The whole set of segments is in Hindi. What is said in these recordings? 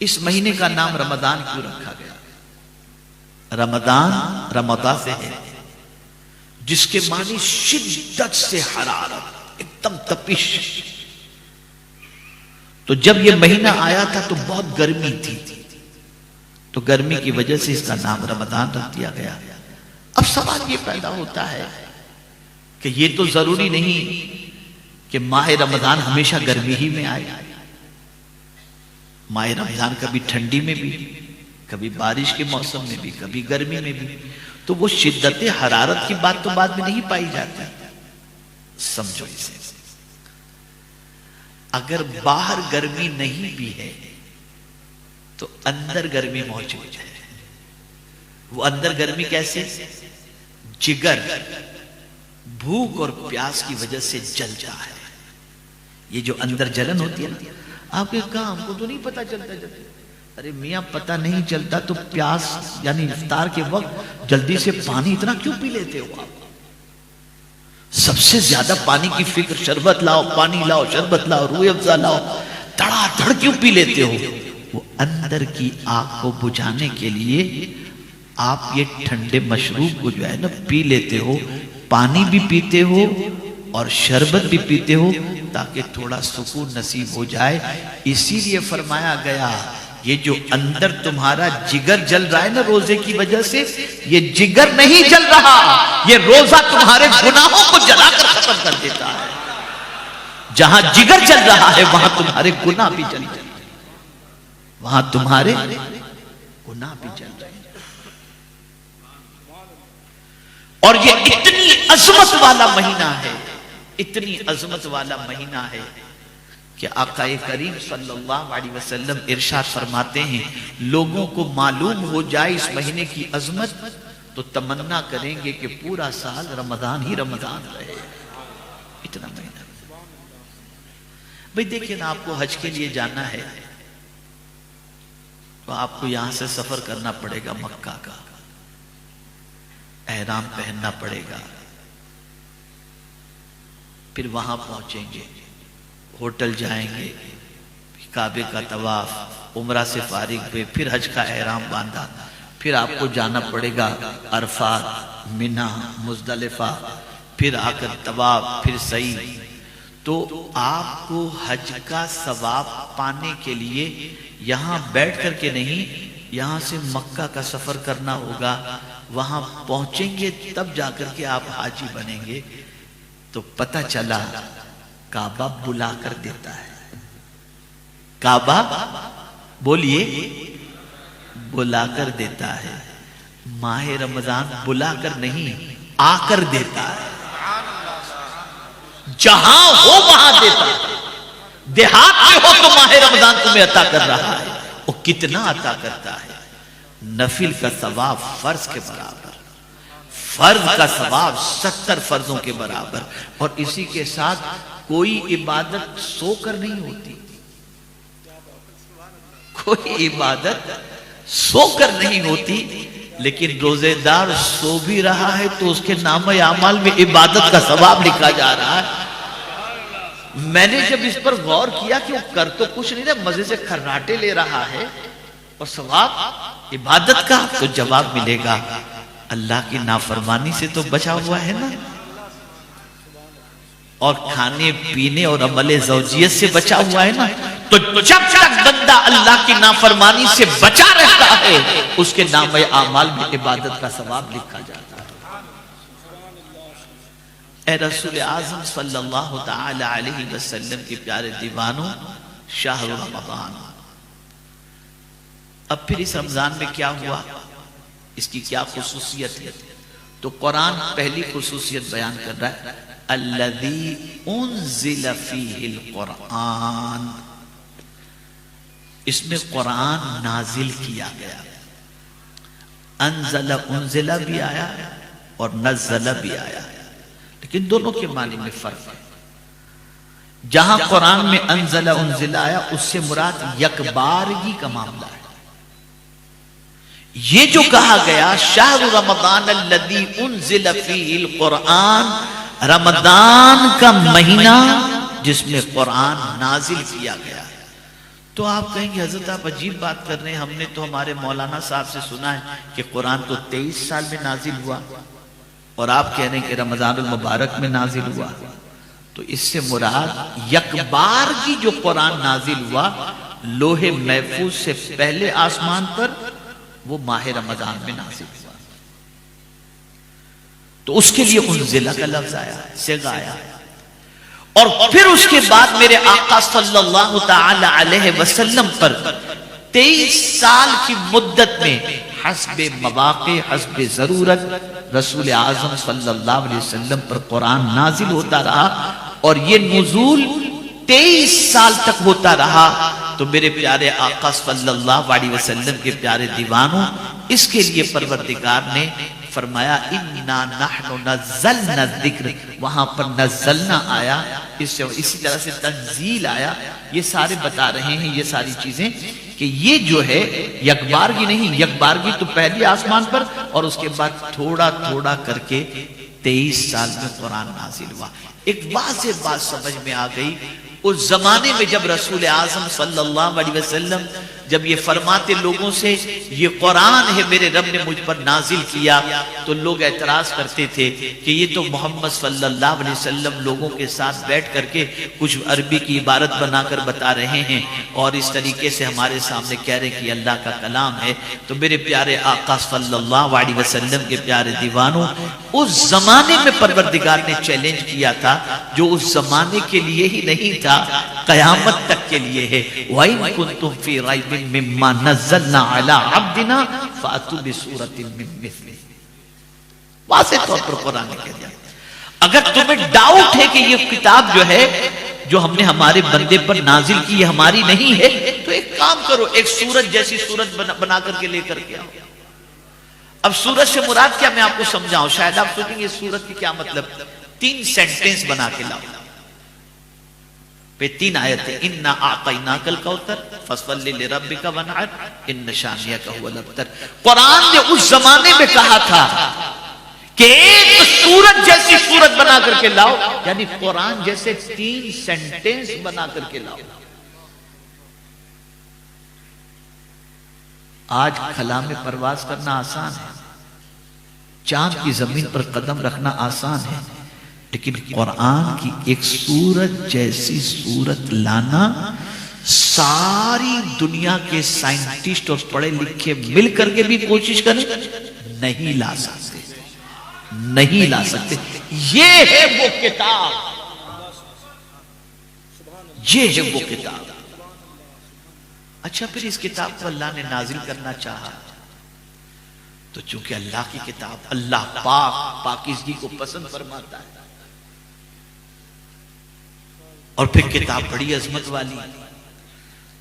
इस महीने का नाम रमजान क्यों रखा गया? रमजान रमदा से है, जिसके मानी शिद्दत से हरारत, एकदम तपिश। तो जब यह महीना आया था तो बहुत गर्मी थी, तो गर्मी की वजह से इसका नाम रमजान रख दिया गया। अब सवाल ये पैदा होता है कि ये तो जरूरी नहीं कि माह रमजान हमेशा गर्मी ही में आए। माह रमजान कभी ठंडी में भी, कभी बारिश के मौसम में भी, कभी गर्मी में भी। तो वो शिद्दत हरारत की बात तो बाद में नहीं पाई जाती। समझो इसे, अगर बाहर गर्मी नहीं भी है तो अंदर गर्मी मौजूद है। वो अंदर गर्मी कैसे? जिगर भूख और प्यास की वजह से जल जा है। ये जो अंदर जलन होती है ना, आपके कहा हमको तो नहीं पता चलता जल्दी। अरे मियाँ पता नहीं चलता तो प्यास यानी इफ्तार के वक्त जल्दी से पानी इतना क्यों पी लेते हो आप? सबसे ज्यादा पानी की फिक्र, शरबत लाओ, पानी लाओ, शरबत लाओ, रूह अफ़ज़ा लाओ, धड़ाधड़ क्यों पी लेते हो? वो अंदर की आग को बुझाने के लिए आप ये ठंडे मशरूब को जो है ना पी लेते हो, पानी भी पीते हो और शरबत भी पीते हो ताकि थोड़ा सुकून नसीब हो जाए। इसीलिए फरमाया गया ये जो अंदर तुम्हारा जिगर जल रहा है ना रोजे की वजह से, ये जिगर नहीं जल रहा, ये रोजा तुम्हारे गुनाहों को जलाकर खत्म कर देता है। जहां जिगर जल रहा है वहां तुम्हारे गुनाह भी जल रहे हैं, वहां तुम्हारे गुनाह भी जल रहे हैं। और ये इतनी अजमत वाला महीना है, इतनी अजमत वाला महीना है कि आकाए करीम सल्लल्लाहु अलैहि वसल्लम इरशाद फरमाते हैं, लोगों को मालूम हो जाए इस महीने की अजमत तो तमन्ना करेंगे कि पूरा साल रमजान ही रमजान रहे। इतना महीना। भाई देखिए ना, आपको हज के लिए जाना है तो आपको यहां से सफर करना पड़ेगा, मक्का का एहराम पहनना पड़ेगा, फिर वहां पहुंचेंगे, होटल जाएंगे, काबे का तवाफ, उम्रा से फारिग हुए, फिर हज का एहराम बांधा, फिर आपको जाना पड़ेगा अरफात, मिना, मुजदलिफा, फिर आकर तवाफ, फिर सही। तो आपको हज का सवाब पाने के लिए यहां बैठ करके नहीं, यहां से मक्का का सफर करना होगा। वहां पहुंचेंगे तब जाकर के आप हाजी बनेंगे। तो पता चला काबा बुला कर देता है। काबा बोलिए, बुला कर देता है। माह रमजान बुला कर नहीं, आकर देता है। जहां हो वहां देता है। देहात में हो तो माह रमजान तुम्हें अता कर रहा है। वो कितना अता करता है? नफिल का सवाब फर्ज के बराबर, फर्ज का सवाब 70 फर्जों के बराबर। और इसी के साथ कोई इबादत सोकर नहीं होती, कोई इबादत सोकर नहीं होती। लेकिन रोजेदार सो भी रहा है तो उसके नामे आमाल में इबादत का सवाब लिखा जा रहा है। मैंने जब इस पर गौर किया कि वो कर तो कुछ नहीं रहा, मजे से खर्राटे ले रहा है और सवाब इबादत का, तो जवाब मिलेगा अल्लाह की नाफरमानी से तो बचा हुआ है ना, और खाने पीने और अमले ज़ौजियत से बचा हुआ है ना। तो जब तक बंदा अल्लाह की नाफरमानी से बचा रहता है उसके नामे आमाल में इबादत का सवाब लिखा जाता है। ए रसूल आज़म सल्लल्लाहु तआला अलैहि वसल्लम के प्यारे दीवानों, शाहर रमज़ान। अब फिर इस रमजान में क्या हुआ, इसकी क्या खुसूसियत है? तो कुरान पहली खुसूसियत बयान कर रहा है, अल्लज़ी उन्ज़िला फ़ीहिल कुरान। इसमें कुरान नाजिल किया गया। अनज़ला उन्ज़िला भी आया और नज़्ज़ला भी आया, लेकिन दोनों के मानी में फर्क है। जहां कुरान में अनज़ला उन्ज़िला आया उससे मुराद यकबारगी का मामला है। ये जो कहा गया शाहरु रमज़ान अल्लज़ी उन्ज़िला फ़ीहिल कुरान, रमज़ान का महीना जिसमें कुरान नाजिल किया गया। तो आप कहेंगे हजरत आप अजीब बात कर रहे हैं, हमने तो हमारे मौलाना साहब से सुना है कि कुरान तो 23 साल में नाजिल हुआ, और आप कह रहे हैं कि रमजानुल मुबारक में नाजिल हुआ। तो इससे मुराद यकबार की जो कुरान नाजिल हुआ लोहे महफूज से पहले आसमान पर, वो माह रमजान में नाजिल हुआ। तो उसके लिए उनजिला का लफ्ज आया, सिगा आया। और फिर उसके बाद मेरे आका सल्लल्लाहु ताला अलैहि वसल्लम पर 23 साल की मुद्दत में हस्बे मवाक़े हस्बे जरूरत रसूल आज़म सल्लल्लाहु अलैहि वसल्लम पर कुरान नाजिल होता रहा, और ये नुज़ूल 23 साल तक होता रहा। तो मेरे प्यारे आका सल्लल्लाहु अलैहि वसल्लम के प्यारे दीवानों, इसके लिए परवरदिगार ने फरमाया इन्ना नहनु नज़्ज़लना ज़िक्र, वहां पर नज़्ज़लना आया, इससे इसी तरह से तंज़ील आया। ये सारे बता रहे हैं ये सारी चीजें कि ये जो है यकबारगी नहीं, यकबारगी तो पहले आसमान पर, और उसके बाद थोड़ा थोड़ा करके 23 साल में कुरान नाजिल हुआ। एक बात समझ में आ गई, उस जमाने में जब रसूल आज़म सल्लल्लाहु अलैहि वसल्लम जब ये फरमाते लोगों से ये कुरान है मेरे रब ने मुझ पर नाजिल किया, तो लोग एतराज करते थे कि ये तो मोहम्मद सल्लल्लाहु अलैहि वसल्लम लोगों के साथ बैठ करके कुछ अरबी की इबारत बनाकर बता रहे हैं, और इस तरीके से हमारे सामने कह रहे हैं कि अल्लाह का कलाम है। तो मेरे प्यारे आका सल्लल्लाहु अलैहि वसल्लम के प्यारे दीवानों, उस जमाने में परवरदिगार ने चैलेंज किया था, जो उस जमाने के लिए ही नहीं था, कयामत तक के लिए है। वइन कुंतुम फी रैबिन मिम्मा नज़्ज़लना अला अब्दिना फातू बिसूरतिन मिन मिस्लिही, वाज़ेह तौर पर कुरान ने कह दिया। अगर तुम्हें डाउट है कि ये किताब जो है जो हमने हमारे बंदे पर नाजिल की ये हमारी नहीं है, तो एक काम करो, एक सूरज जैसी सूरत बना करके लेकर के आओ। अब सूरज से मुराद क्या, मैं आपको समझाऊं, शायद आप सोचेंगे सूरत की क्या मतलब। 3 सेंटेंस बना के लाओ पे 3 आयतें, इन्ना आतैनाकल कौसर फसल्लि लिरब्बिका वनहर इन्न शानियका हुवल अबतर। कुरान ने उस जमाने में कहा था कि एक सूरज जैसी सूरत बना करके लाओ, यानी कुरान जैसे 3 सेंटेंस बना करके लाओ। आज खला में परवाज करना आसान है, चांद की जमीन पर कदम रखना आसान है, लेकिन कुरान की एक सूरत जैसी सूरत लाना सारी दुनिया के साइंटिस्ट और पढ़े लिखे मिलकर के भी कोशिश करें, नहीं ला सकते, नहीं ला सकते। ये है वो किताब, ये है वो किताब। अच्छा, फिर इस किताब को अल्लाह ने नाजिल करना चाहा, तो चूंकि अल्लाह की किताब, अल्लाह पाक पाकीज़गी को पसंद फरमाता है, और फिर किताब बड़ी अजमत वाली,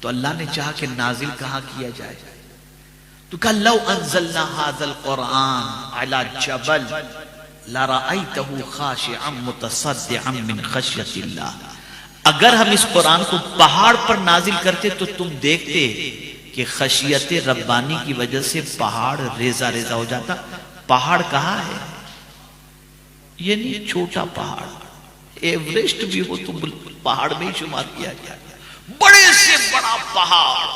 तो अल्लाह ने चाहा कि नाजिल कहां किया जाए। तो कहा लौ अंज़लना हाज़ल कुरान अला जबल लरअयतहु खाशिअन मुतसद्दिअन मिन खश्यतिल्लाह, अगर हम इस कुरान को पहाड़ पर नाजिल करते तो तुम देखते कि खशियत रब्बानी की वजह से पहाड़ रेजा रेजा हो जाता। पहाड़ कहाँ है, ये नहीं छोटा पहाड़, एवरेस्ट भी हो तो पहाड़ में ही शुमार किया गया, बड़े से बड़ा पहाड़,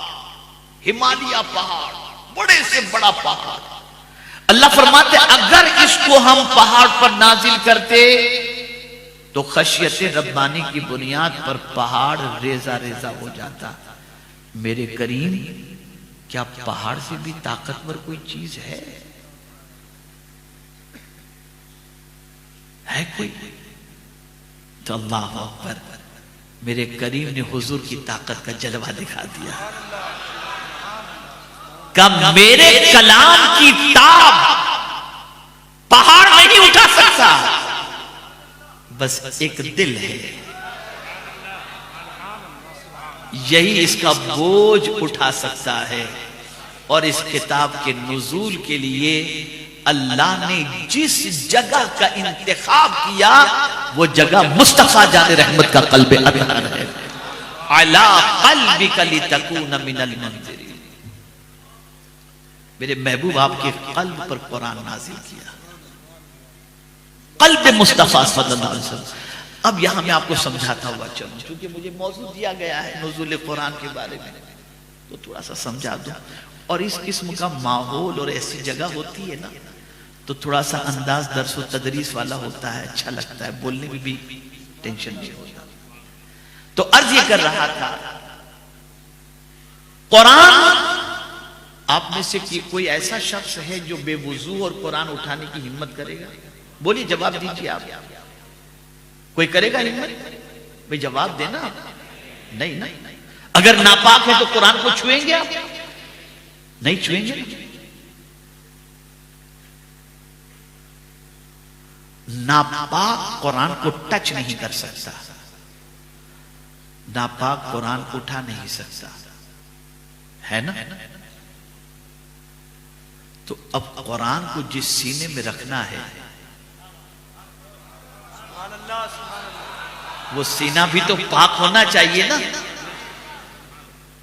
हिमालय पहाड़, बड़े से बड़ा पहाड़। अल्लाह फरमाते अगर इसको हम पहाड़ पर नाजिल करते तो खशियत रब्बानी की बुनियाद पर पहाड़ रेजा रेजा हो जाता। मेरे करीम, क्या पहाड़ से भी ताकतवर कोई चीज है कोई? तो अल्लाह अकबर, मेरे करीम ने हुजूर की ताकत का जलवा दिखा दिया। कब मेरे कलाम की ताब पहाड़ नहीं उठा सकता, बस एक दिल है, यही इसका बोझ उठा सकता है। और इस किताब के नुज़ूल के लिए अल्लाह ने जिस जगह का इंतखाब किया वो जगह मुस्तफा जाने रहमत का क़ल्ब अतहर है। अला क़ल्बिका लितकून मिनल मुंज़िरीन, मेरे महबूब आपके क़ल्ब पर कुरान नाज़िल किया, क़ल्ब मुस्तफा सल्लल्लाहु अलैहि वसल्लम। अब यहां मैं आपको समझाता हुआ चलूं, क्योंकि मुझे मौजूद दिया गया है नुज़ूल कुरान के बारे में, तो थोड़ा सा समझा दूं। और इस किस्म का माहौल और ऐसी जगह होती है ना, तो थोड़ा सा अंदाज दर्स व तदरीस वाला होता है, अच्छा लगता है, बोलने में भी टेंशन नहीं होता। तो अर्ज ये कर रहा था, कुरान, आप में से कोई ऐसा शख्स है जो बेवुजू और कुरान उठाने की हिम्मत करेगा? बोलिए, जवाब दीजिए आप। कोई करेगा हिम्मत? भाई जवाब देना। नहीं ना। अगर नापाक है तो कुरान को छुएंगे आप? नहीं छुएंगे। नापाक कुरान को टच नहीं कर सकता, नापाक कुरान को उठा नहीं सकता, है ना? तो अब कुरान को जिस सीने में रखना है, वो सीना भी तो पाक होना चाहिए ना।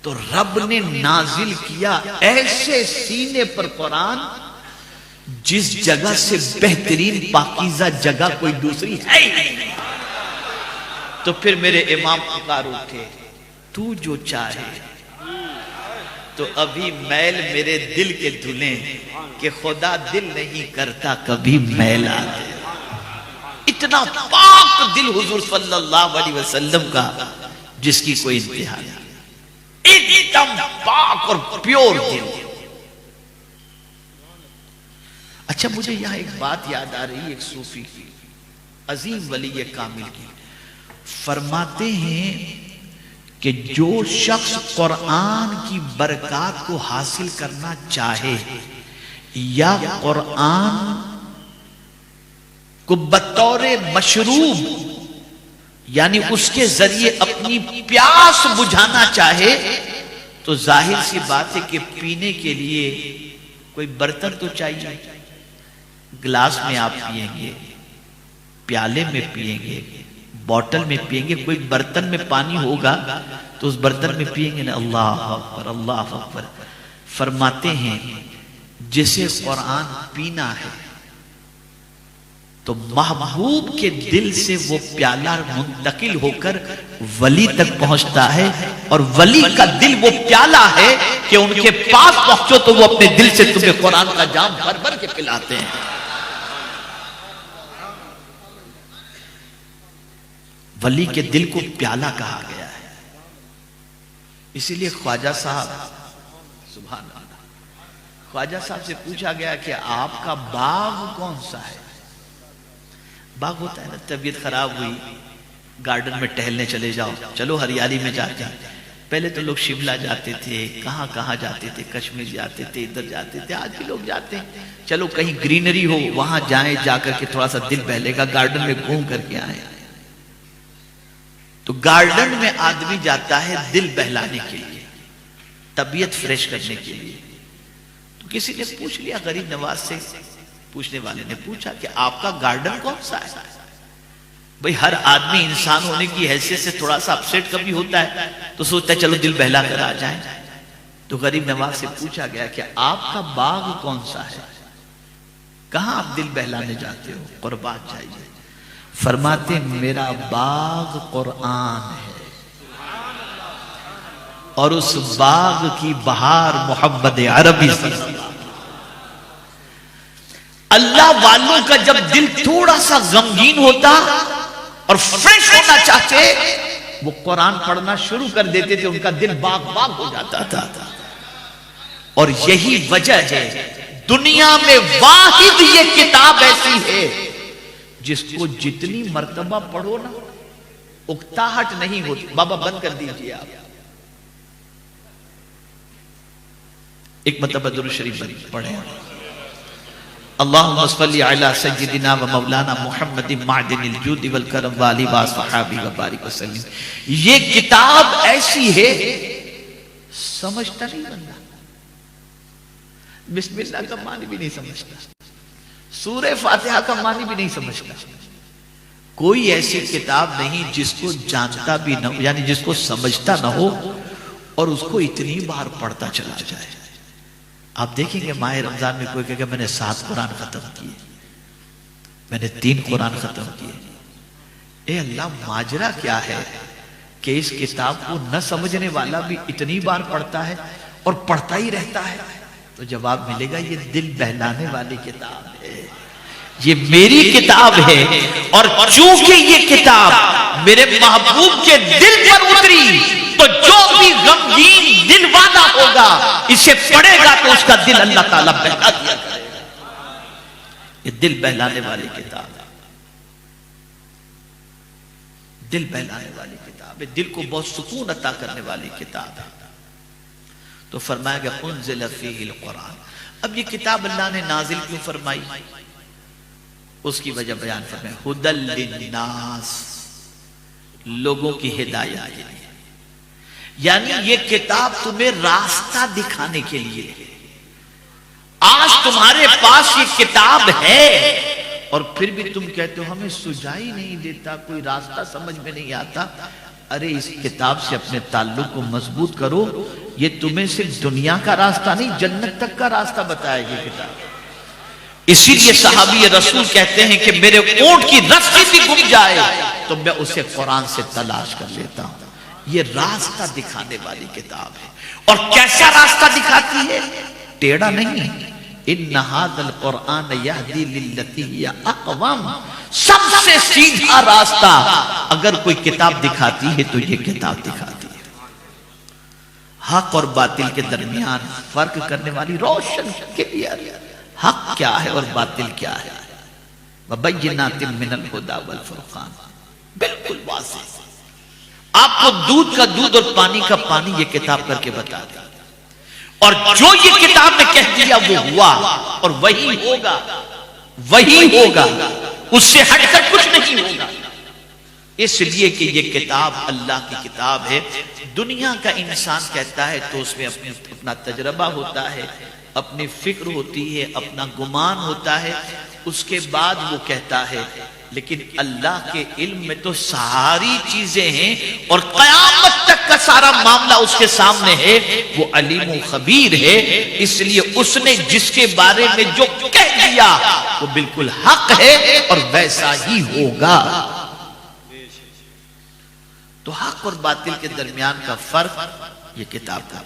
तो रब ने नाजिल किया ऐसे सीने पर कुरान जिस जगह से बेहतरीन पाकीज़ा जगह कोई दूसरी है ही नहीं। तो फिर मेरे इमाम पुकार उठे, तू जो चाहे तो अभी मैल मेरे दिल के धुले, कि खुदा दिल नहीं करता कभी मैल आते। इतना पाक दिल हुजूर सल्लल्लाहु अलैहि वसल्लम का, जिसकी कोई इंतहा नहीं, एकदम पाक और प्योर दिल। अच्छा, मुझे यहां एक बात याद आ रही है, एक सूफी की, अजीम वली कामिल की, फरमाते हैं कि जो शख्स कुरान की बरकत को हासिल करना चाहे या कुरान को बतौरे मशरूब, यानी उसके जरिए अपनी प्यास बुझाना चाहे, तो जाहिर सी बात है कि पीने के लिए कोई बर्तन तो चाहिए। गिलास में आप पिएंगे, प्याले में पिएंगे, बोतल में पिएंगे, कोई बर्तन में पानी होगा तो उस बर्तन में पिएंगे ना। अल्लाह अकबर, अल्लाह अकबर। फरमाते हैं जिसे कुरान पीना है तो महबूब के दिल से वो प्याला मुंतकिल होकर वली तक पहुंचता है, और वली का दिल वो प्याला है कि उनके पास पहुंचो तो वो अपने दिल से तुम्हें कुरान का जाम भर भर के पिलाते हैं। वली के दिल को प्याला कहा गया है। इसीलिए ख्वाजा साहब, सुभान अल्लाह, ख्वाजा साहब से पूछा गया कि आपका बाग कौन सा है? बाग होता है ना, तबीयत खराब हुई, गार्डन में टहलने चले जाओ, चलो हरियाली में जाते हैं। पहले तो लोग शिमला जाते थे, कहां कहां जाते थे, कश्मीर जाते थे, इधर जाते थे। आज भी लोग जाते हैं, चलो कहीं ग्रीनरी हो वहां जाएं, जाकर के थोड़ा सा दिल बहलेगा, गार्डन में घूम करके आए। तो गार्डन में आदमी जाता है दिल बहलाने के लिए, तबीयत फ्रेश करने के लिए। तो किसी ने पूछ लिया, गरीब नवाज से, पूछने वाले ने पूछा कि आपका गार्डन कौन सा है? भाई हर आदमी इंसान होने की हैसियत से थोड़ा सा अपसेट कभी होता है, तो सोचता है चलो दिल बहला कर आ जाए। तो गरीब नवाज से पूछा गया कि आपका बाग कौन सा है, कहां आप दिल बहलाने जाते हो, कुर्बान जाइए। फरमाते मेरा बाग कुरान है, और उस बाग की बहार मोहम्मद अरबी। अल्लाह वालों का जब दिल थोड़ा सा गमगीन होता और फ्रेश होना चाहते, वो कुरान पढ़ना शुरू कर देते थे, उनका दिल बाग बाग हो जाता था। और यही वजह है दुनिया में वाहिद ये किताब ऐसी है जिसको जितनी मर्तबा पढ़ो ना उकताहट नहीं होती। बाबा बंद कर दीजिए आप। एक मर्तबा दुरूद शरीफ पढ़े, अल्लाहुम्मा सल्ली अला सय्यिदिना व मौलाना मुहम्मदिन मादिनिल जूद वल करम व आलि व सहाबी व बारिक वसल्लम। ये किताब ऐसी है, समझता नहीं बंदा, बिस्मिल्लाह का मानी भी नहीं समझता, सूरह फातिहा का मानी भी नहीं समझता। कोई ऐसी किताब नहीं जिसको जानता भी न हो, यानी जिसको समझता ना हो और उसको इतनी बार पढ़ता चला जाए। आप देखेंगे माह रमजान में कोई कहेगा मैंने 7 कुरान खत्म किए, मैंने 3 कुरान खत्म किए, ए अल्लाह, माजरा क्या है कि इस किताब को न समझने वाला भी इतनी बार पढ़ता है और पढ़ता ही रहता है? तो जवाब मिलेगा, ये दिल बहलाने वाली किताब है, ये मेरी किताब है। और चूंकि ये किताब मेरे महबूब के दिल पर उतरी, तो जो भी गमगीन दिल वाला होगा इसे पढ़ेगा तो उसका दिल अल्लाह ताला बहला दिया करेगा। ये दिल बहलाने वाली किताब है, दिल बहलाने वाली किताब है, दिल को बहुत सुकून अता करने वाली किताब है। तो फरमाया गया उन्ज़िल फ़ीहिल कुरान। अब ये किताब अल्लाह ने नाजिल क्यों फरमाई, उसकी वजह बयान फरमाया, हुदल लिन्नास, लोगों की हिदायत के लिए। यानी ये किताब तुम्हें रास्ता दिखाने के लिए है। आज तुम्हारे पास ये किताब है और फिर भी तुम कहते हो हमें सुझाई नहीं देता, कोई रास्ता समझ में नहीं आता। अरे इस किताब से अपने ताल्लुक को मजबूत करो, ये तुम्हें सिर्फ दुनिया का रास्ता नहीं, जन्नत तक का रास्ता बताएगी किताब। इसीलिए सहाबी रसूल कहते हैं कि मेरे ऊंट की रस्सी भी गुम जाए तो मैं उसे कुरान से तलाश कर लेता हूं। ये रास्ता दिखाने वाली किताब है। और कैसा रास्ता दिखाती है? टेढ़ा नहीं। इन्ना हाज़ल कुरान यहदी लिल्लती हिया अक़वम, सबसे सीधा रास्ता अगर कोई किताब दिखाती है तो ये किताब दिखाती है। हक और बातिल के दरमियान फर्क करने वाली रोशन क्लियर, हक क्या है और बातिल क्या है। वबय्यिनातिन मिनल हुदा वल फुरक़ान, बिल्कुल वाज़ेह। आपको दूध का दूध और पानी का पानी ये किताब करके बता दी। और जो ये किताब ने कह दिया वो हुआ और वही होगा, वही होगा, उससे हटकर कुछ नहीं होगा। इसलिए कि ये किताब अल्लाह की किताब है। दुनिया का इंसान कहता है तो उसमें अपना तजर्बा होता है, अपनी फिक्र होती है, अपना गुमान होता है, उसके बाद वो कहता है। लेकिन अल्लाह के इल्म में तो सारी चीजें हैं और कयामत तक का सारा मामला उसके सामने है। वो अलीम खबीर है, इसलिए उसने जिसके बारे में जो कह दिया वो बिल्कुल हक है और वैसा ही होगा। तो हक और बातिल के दरमियान का फर्क ये किताब का